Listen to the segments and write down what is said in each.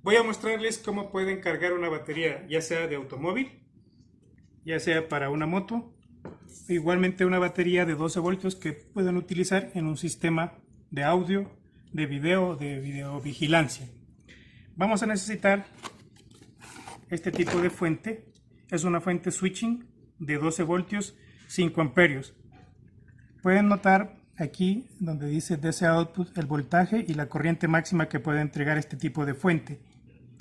Voy a mostrarles cómo pueden cargar una batería, ya sea de automóvil, ya sea para una moto, igualmente una batería de 12 voltios que pueden utilizar en un sistema de audio, de videovigilancia. Vamos a necesitar este tipo de fuente. Es una fuente switching de 12 voltios, 5 amperios. Pueden notar aquí donde dice DC Output el voltaje y la corriente máxima que puede entregar este tipo de fuente.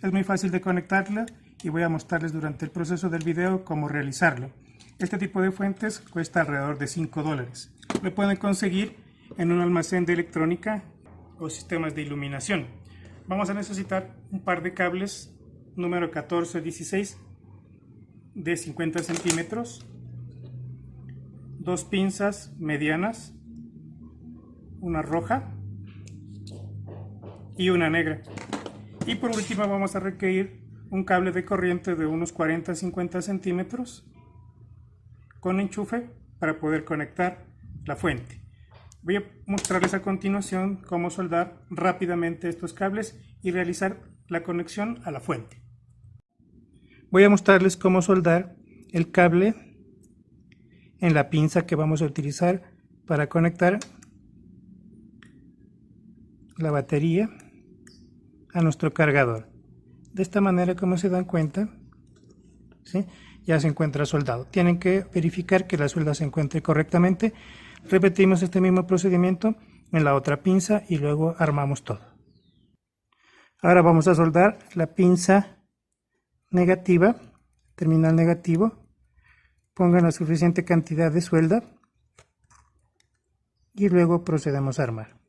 Es muy fácil de conectarla y voy a mostrarles durante el proceso del video cómo realizarlo. Este tipo de fuentes cuesta alrededor de $5. Lo pueden conseguir en un almacén de electrónica o sistemas de iluminación. Vamos a necesitar un par de cables número 1416 de 50 centímetros, dos pinzas medianas, una roja y una negra. Y por último vamos a requerir un cable de corriente de unos 40-50 centímetros con enchufe para poder conectar la fuente. Voy a mostrarles a continuación cómo soldar rápidamente estos cables y realizar la conexión a la fuente. Voy a mostrarles cómo soldar el cable en la pinza que vamos a utilizar para conectar la batería a nuestro cargador. De esta manera, como se dan cuenta, ¿sí?, ya se encuentra soldado. Tienen que verificar que la suelda se encuentre correctamente. Repetimos este mismo procedimiento en la otra pinza y luego armamos todo. Ahora vamos a soldar la pinza negativa, terminal negativo. Pongan la suficiente cantidad de suelda y luego procedemos a armar.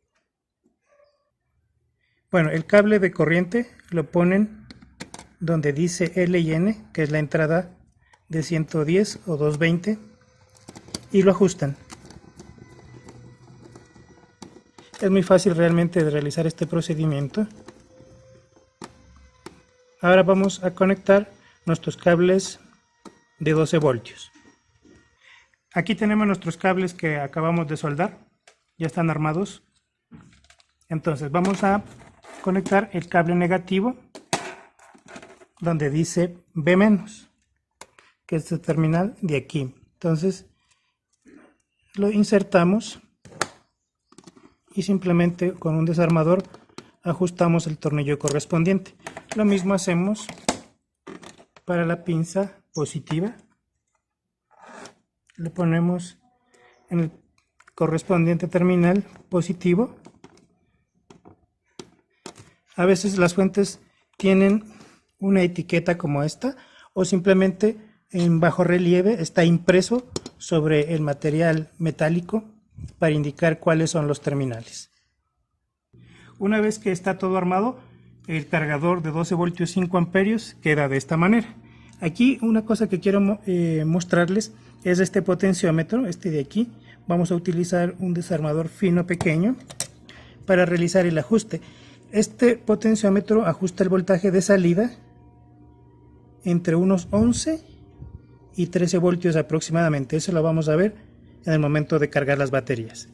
Bueno, el cable de corriente lo ponen donde dice L y N, que es la entrada de 110 o 220, y lo ajustan. Es muy fácil realmente de realizar este procedimiento. Ahora vamos a conectar nuestros cables de 12 voltios. Aquí tenemos nuestros cables que acabamos de soldar, ya están armados. Entonces vamos a conectar el cable negativo donde dice B-, que es el terminal de aquí. Entonces lo insertamos y simplemente con un desarmador ajustamos el tornillo correspondiente. Lo mismo hacemos para la pinza positiva. Le ponemos en el correspondiente terminal positivo. A veces las fuentes tienen una etiqueta como esta, o simplemente en bajo relieve está impreso sobre el material metálico para indicar cuáles son los terminales. Una vez que está todo armado, el cargador de 12 voltios 5 amperios queda de esta manera. Aquí una cosa que quiero mostrarles es este potenciómetro, este de aquí. Vamos a utilizar un desarmador fino pequeño para realizar el ajuste. Este potenciómetro ajusta el voltaje de salida entre unos 11 y 13 voltios aproximadamente. Eso lo vamos a ver en el momento de cargar las baterías.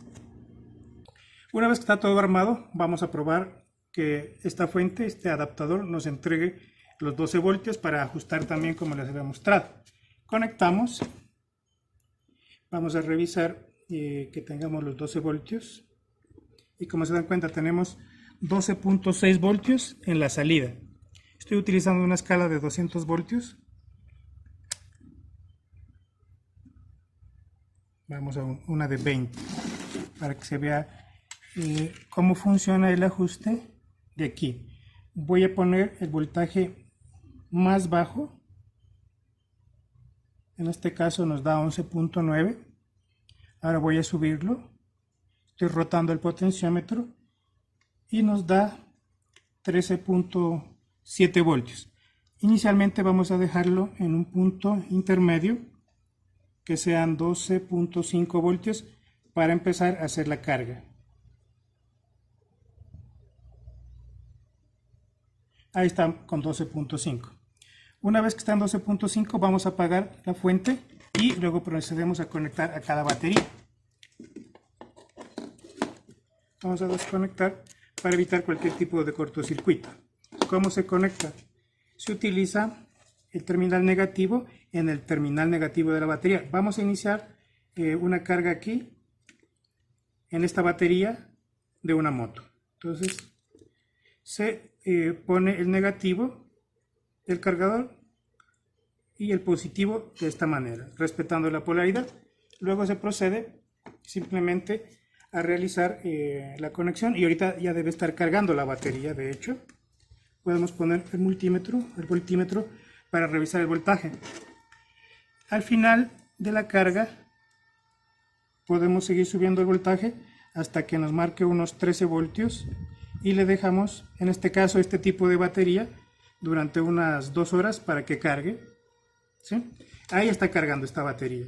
Una vez que está todo armado, vamos a probar que esta fuente, este adaptador, nos entregue los 12 voltios para ajustar también como les había mostrado. Conectamos. Vamos a revisar que tengamos los 12 voltios. Y como se dan cuenta, tenemos 12.6 voltios en la salida. Estoy utilizando una escala de 200 voltios. Vamos a una de 20 para que se vea cómo funciona el ajuste de aquí. Voy a poner el voltaje más bajo. En este caso nos da 11.9. Ahora voy a subirlo. Estoy rotando el potenciómetro y nos da 13.7 voltios. Inicialmente vamos a dejarlo en un punto intermedio que sean 12.5 voltios para empezar a hacer la carga. Ahí está con 12.5. Una vez que está en 12.5 vamos a apagar la fuente y luego procedemos a conectar a cada batería. Vamos a desconectar para evitar cualquier tipo de cortocircuito. ¿Cómo se conecta? Se utiliza el terminal negativo en el terminal negativo de la batería. Vamos a iniciar una carga aquí, en esta batería de una moto. Entonces, se pone el negativo del cargador y el positivo de esta manera, respetando la polaridad. Luego se procede simplemente a realizar la conexión, y ahorita ya debe estar cargando la batería. De hecho, podemos poner el voltímetro para revisar el voltaje. Al final de la carga podemos seguir subiendo el voltaje hasta que nos marque unos 13 voltios y le dejamos, en este caso, este tipo de batería durante unas 2 horas para que cargue. ¿Sí? Ahí está cargando esta batería.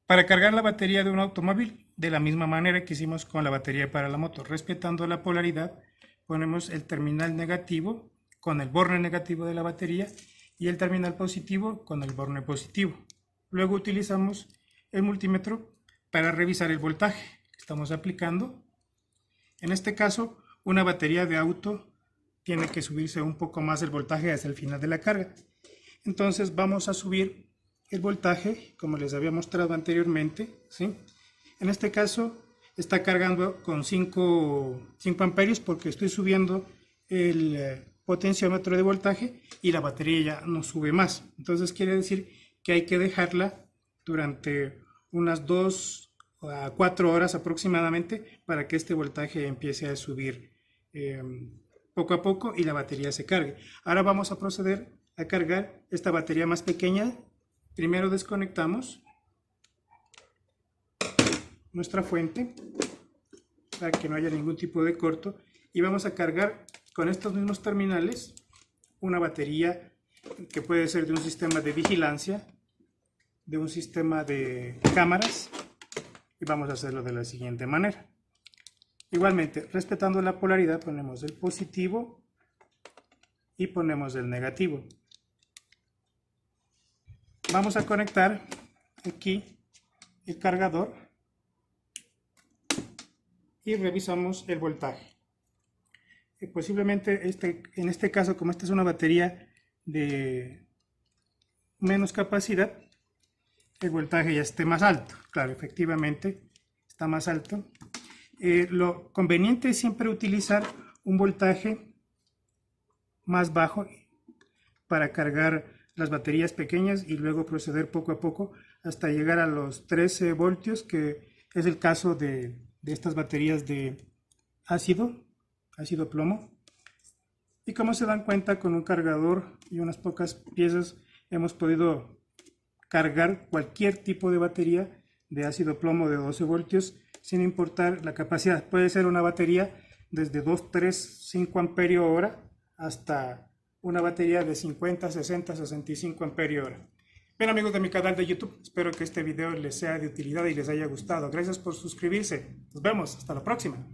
Para cargar la batería de un automóvil, de la misma manera que hicimos con la batería para la moto, respetando la polaridad, ponemos el terminal negativo con el borne negativo de la batería y el terminal positivo con el borne positivo. Luego utilizamos el multímetro para revisar el voltaje que estamos aplicando. En este caso, una batería de auto tiene que subirse un poco más el voltaje hacia el final de la carga. Entonces vamos a subir el voltaje, como les había mostrado anteriormente, ¿sí? En este caso está cargando con 5 amperios porque estoy subiendo el potenciómetro de voltaje y la batería ya no sube más. Entonces quiere decir que hay que dejarla durante unas 2 a 4 horas aproximadamente para que este voltaje empiece a subir poco a poco y la batería se cargue. Ahora vamos a proceder a cargar esta batería más pequeña. Primero desconectamos nuestra fuente para que no haya ningún tipo de corto y vamos a cargar con estos mismos terminales una batería que puede ser de un sistema de vigilancia, de un sistema de cámaras, y vamos a hacerlo de la siguiente manera. Igualmente, respetando la polaridad, ponemos el positivo y ponemos el negativo. Vamos a conectar aquí el cargador y revisamos el voltaje. Posiblemente en este caso, como esta es una batería de menos capacidad, el voltaje ya esté más alto. Claro, efectivamente está más alto. Lo conveniente es siempre utilizar un voltaje más bajo para cargar las baterías pequeñas y luego proceder poco a poco hasta llegar a los 13 voltios, que es el caso de estas baterías de ácido plomo. Y como se dan cuenta, con un cargador y unas pocas piezas hemos podido cargar cualquier tipo de batería de ácido plomo de 12 voltios sin importar la capacidad. Puede ser una batería desde 2, 3, 5 amperios hora hasta una batería de 50, 60, 65 amperios hora. Bien, amigos de mi canal de YouTube, espero que este video les sea de utilidad y les haya gustado. Gracias por suscribirse. Nos vemos. Hasta la próxima.